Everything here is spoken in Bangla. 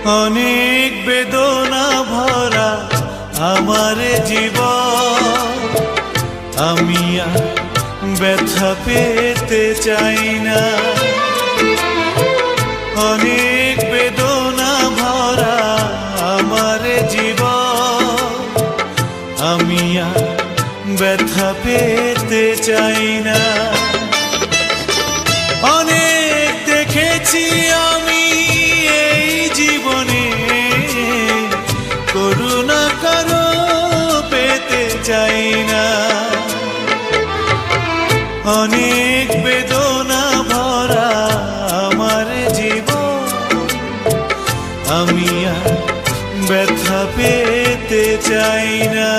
অনেক বেদনা ভরা আমার জীবন, আমি আর ব্যথা পেতে চাই না। অনেক বেদনা ভরা আমার জীবন, আমি আর ব্যথা পেতে চাই না। অনেক দেখেছি আমি এই জীবনে, করুণা কারো পেতে চাই না। অনেক বেদনা ভরা আমার জীবন, আমি আর ব্যথা পেতে চাই না।